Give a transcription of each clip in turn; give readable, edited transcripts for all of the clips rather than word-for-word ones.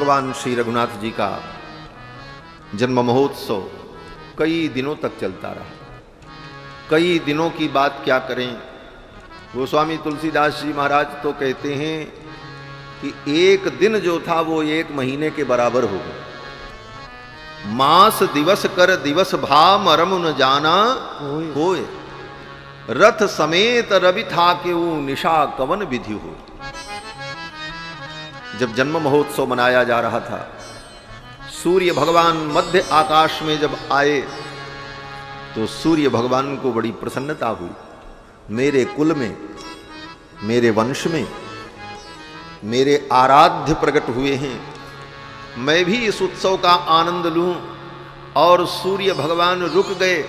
भगवान श्री रघुनाथ जी का जन्म महोत्सव कई दिनों तक चलता रहा। कई दिनों की बात क्या करें, गोस्वामी तुलसीदास जी महाराज तो कहते हैं कि एक दिन जो था वो एक महीने के बराबर हो गया। मास दिवस कर दिवस भा मरम न जाना होए, रथ समेत रवि था के वो निशा कवन विधि हो। जब जन्म महोत्सव मनाया जा रहा था, सूर्य भगवान मध्य आकाश में जब आए तो सूर्य भगवान को बड़ी प्रसन्नता हुई। मेरे कुल में, मेरे वंश में मेरे आराध्य प्रकट हुए हैं, मैं भी इस उत्सव का आनंद लूं। और सूर्य भगवान रुक गए,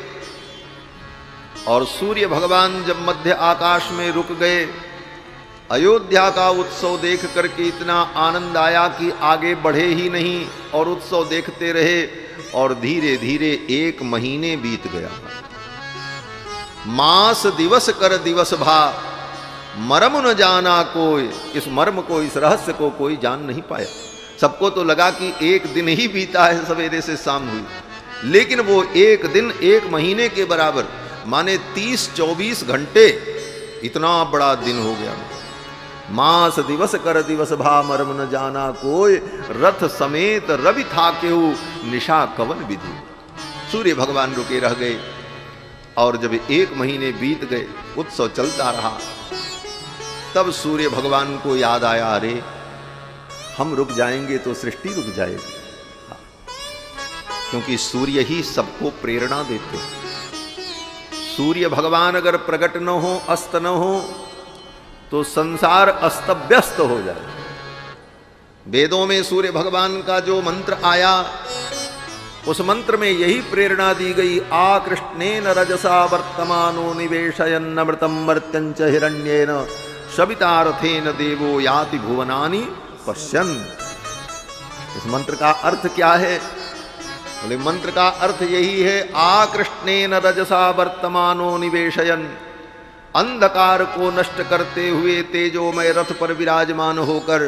और सूर्य भगवान जब मध्य आकाश में रुक गए, अयोध्या का उत्सव देख करके इतना आनंद आया कि आगे बढ़े ही नहीं और उत्सव देखते रहे। और धीरे धीरे एक महीने बीत गया। मास दिवस कर दिवस भा मरम न जाना कोई। इस मर्म को, इस रहस्य को कोई जान नहीं पाया। सबको तो लगा कि एक दिन ही बीता है, सवेरे से शाम हुई, लेकिन वो एक दिन एक महीने के बराबर, माने 30-24 घंटे, इतना बड़ा दिन हो गया। मास दिवस कर दिवस भा मर्म न जाना कोई, रथ समेत रवि था केहू निशा कवन विधि। सूर्य भगवान रुके रह गए, और जब एक महीने बीत गए, उत्सव चलता रहा, तब सूर्य भगवान को याद आया, अरे हम रुक जाएंगे तो सृष्टि रुक जाएगी। क्योंकि सूर्य ही सबको प्रेरणा देते हैं। सूर्य भगवान अगर प्रकट न हो, अस्त न हो, तो संसार अस्तव्यस्त हो जाए। वेदों में सूर्य भगवान का जो मंत्र आया, उस मंत्र में यही प्रेरणा दी गई, आकृष्णेन रजसा वर्तमानो निवेशयन् अमृतं मर्त्यञ्च हिरण्येन सवितारथेन देवो याति भुवनानि पश्यन्। इस मंत्र का अर्थ क्या है? बोले मंत्र का अर्थ यही है, आकृष्णेन रजसा वर्तमानो निवेशयन्, अंधकार को नष्ट करते हुए तेजोमय रथ पर विराजमान होकर,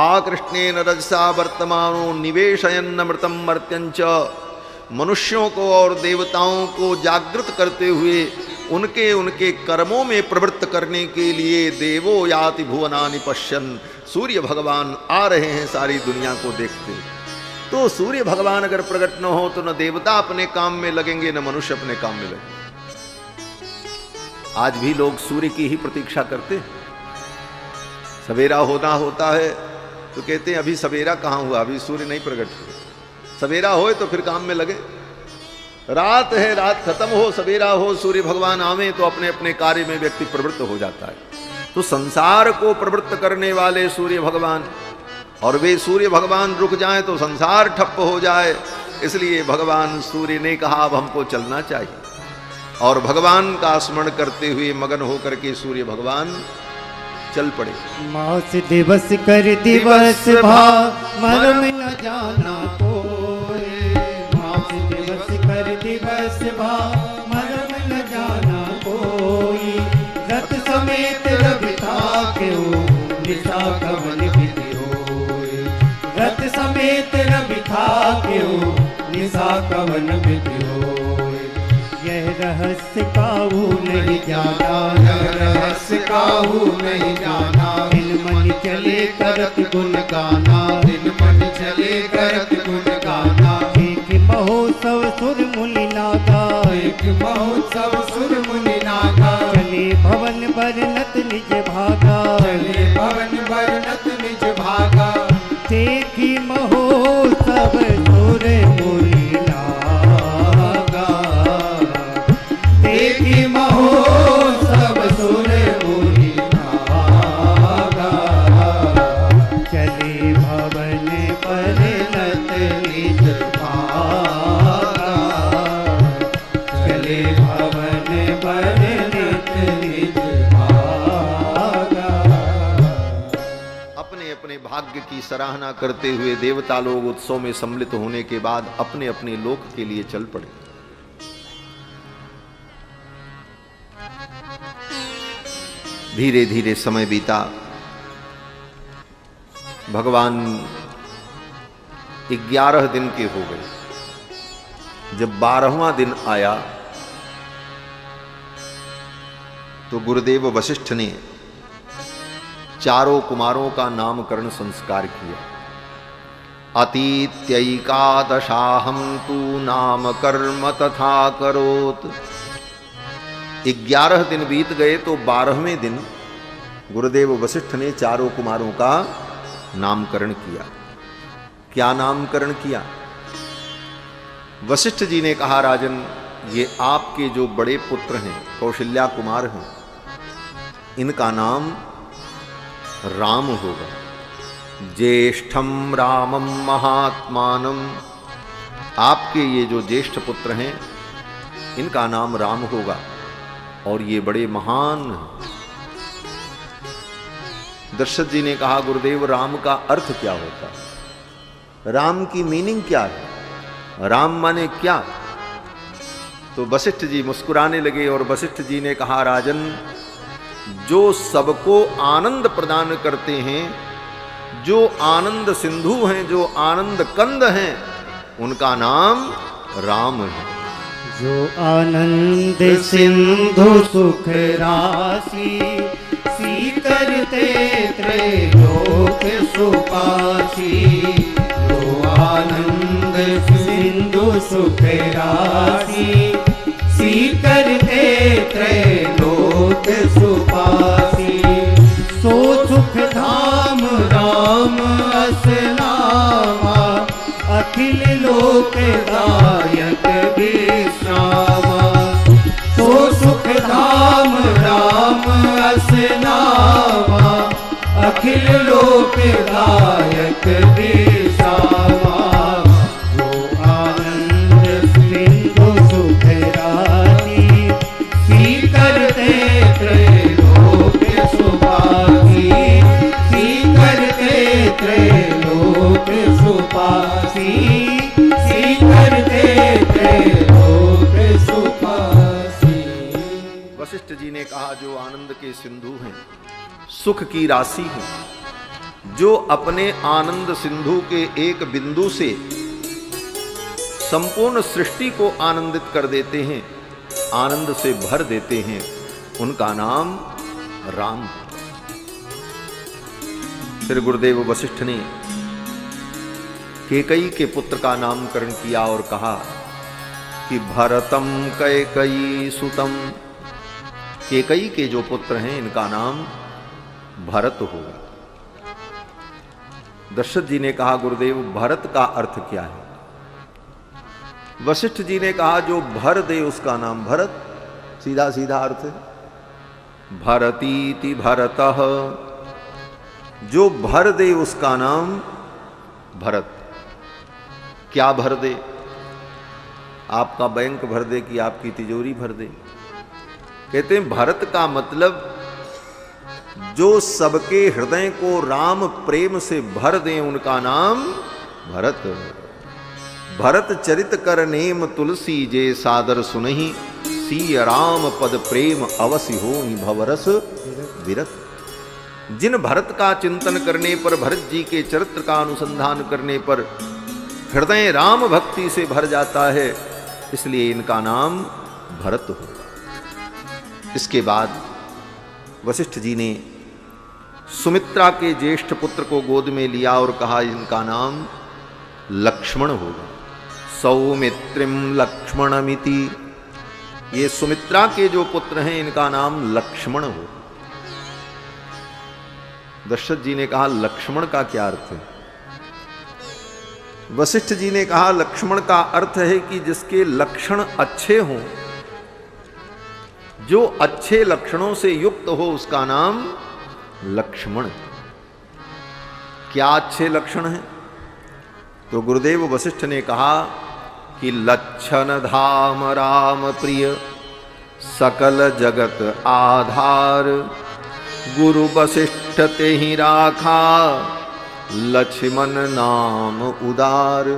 आकृष्णेन रजसा वर्तमानो निवेशयन् अमृतं मर्त्यञ्च, मनुष्यों को और देवताओं को जागृत करते हुए उनके उनके कर्मों में प्रवृत्त करने के लिए देवो याति भुवनानि पश्यन्, सूर्य भगवान आ रहे हैं सारी दुनिया को देखते। तो सूर्य भगवान अगर प्रकट न हो तो न देवता अपने काम में लगेंगे, न मनुष्य अपने काम में लगेंगे। आज भी लोग सूर्य की ही प्रतीक्षा करते हैं। सवेरा होता है तो कहते हैं अभी सवेरा कहाँ हुआ, अभी सूर्य नहीं प्रकट हुआ। सवेरा होए तो फिर काम में लगे। रात है, रात खत्म हो, सवेरा हो, सूर्य भगवान आवे तो अपने अपने कार्य में व्यक्ति प्रवृत्त हो जाता है। तो संसार को प्रवृत्त करने वाले सूर्य भगवान, और वे सूर्य भगवान रुक जाएं तो संसार ठप्प हो जाए। इसलिए भगवान सूर्य ने कहा अब हमको चलना चाहिए, और भगवान का स्मरण करते हुए मगन होकर के सूर्य भगवान चल पड़े। मास दिवस कर दिवस भा मरम न जाना कोई, मास दिवस कर दिवस भा मरम न जाना कोई, रथ समेत रवि था केहू निशा कवन विधि होय, रथ समेत रवि था केहू निशा कवन विधि होय। यह रहस्य काहू नहीं जाना, यह रहस्य काहू नहीं जाना, दिल मन चले करत गुण गाना, दिन मन चले करत गुण गाना। एक महोत्सव सुर मुनि नागा, एक महोत्सव सुर मुनि नागा, चले भवन बरनत निज भागा, चले भवन बरनत निज भागा। देखी महोत्सव सुर मुनि नागा, देखी महोत्सव सुर मुनि नागा, चले भवन बरनत निज भागा, चले भवन बरनत निज भागा। अपने अपने भाग्य की सराहना करते हुए देवता लोग उत्सव में सम्मिलित होने के बाद अपने अपने लोक के लिए चल पड़े। धीरे धीरे समय बीता। भगवान 11 दिन के हो गए। जब 12वां दिन आया तो गुरुदेव वशिष्ठ ने चारों कुमारों का नामकरण संस्कार किया। अतीत्यैकादशाहं तु नाम कर्म तथा करोत। 11 दिन बीत गए तो 12वें दिन गुरुदेव वशिष्ठ ने चारों कुमारों का नामकरण किया। क्या नामकरण किया? वशिष्ठ जी ने कहा, राजन, ये आपके जो बड़े पुत्र हैं, कौशल्या कुमार हैं, इनका नाम राम होगा। ज्येष्ठम रामम महात्मानम। आपके ये जो ज्येष्ठ पुत्र हैं, इनका नाम राम होगा और ये बड़े महान हैं। दशरथ जी ने कहा, गुरुदेव, राम का अर्थ क्या होता है? राम की मीनिंग क्या है? राम माने क्या? तो वशिष्ठ जी मुस्कुराने लगे और वशिष्ठ जी ने कहा, राजन, जो सबको आनंद प्रदान करते हैं, जो आनंद सिंधु हैं, जो आनंद कंद हैं, उनका नाम राम है। जो आनंद सिंधु सुख राशि, सीकरते त्रैलोक सुपासी। जो आनंद सिंधु सुख राशि, सीकरते त्रैलोक सुपासी। सो सुख धाम राम असनामा, अखिल लोक दायक विश्रामा। सो सुख धाम राम असनामा, अखिल लोक दायक विश्रामा। जो आनंद सिंधु सुख राशि, सीकरते त्रैलोक सुपासी। सीकरते त्रैलोक सुपासी। सीकरते त्रैलोक सुपासी। वशिष्ठ जी ने कहा, जो आनंद के सिंधु हैं, सुख की राशि है, जो अपने आनंद सिंधु के एक बिंदु से संपूर्ण सृष्टि को आनंदित कर देते हैं, आनंद से भर देते हैं, उनका नाम राम। फिर गुरुदेव वशिष्ठ ने कैकई के पुत्र का नामकरण किया और कहा कि भरतम कैकई सुतम। कैकई के जो पुत्र हैं, इनका नाम भरत होगा। दशरथ जी ने कहा, गुरुदेव, भरत का अर्थ क्या है? वशिष्ठ जी ने कहा, जो भर दे उसका नाम भरत। सीधा सीधा अर्थ है। भरतीति भरतः। जो भर दे उसका नाम भरत। क्या भर दे? आपका बैंक भर दे कि आपकी तिजोरी भर दे? कहते हैं भरत का मतलब जो सबके हृदय को राम प्रेम से भर दें, उनका नाम भरत। भरत चरित कर नेम तुलसी, जे सादर सुनहि, सी राम पद प्रेम अवसि होहि भवरस विरत। जिन भरत का चिंतन करने पर, भरत जी के चरित्र का अनुसंधान करने पर हृदय राम भक्ति से भर जाता है, इसलिए इनका नाम भरत हो। इसके बाद वशिष्ठ जी ने सुमित्रा के ज्येष्ठ पुत्र को गोद में लिया और कहा, इनका नाम लक्ष्मण होगा। सौमित्रिम लक्ष्मणमिति। ये सुमित्रा के जो पुत्र हैं, इनका नाम लक्ष्मण हो। दशरथ जी ने कहा, लक्ष्मण का क्या अर्थ है? वशिष्ठ जी ने कहा, लक्ष्मण का अर्थ है कि जिसके लक्षण अच्छे हों, जो अच्छे लक्षणों से युक्त हो, उसका नाम लक्ष्मण। क्या अच्छे लक्षण हैं? तो गुरुदेव वशिष्ठ ने कहा कि लक्षण धाम राम प्रिय, सकल जगत आधार। गुरु वशिष्ठ ते ही राखा, लक्ष्मण नाम उदार।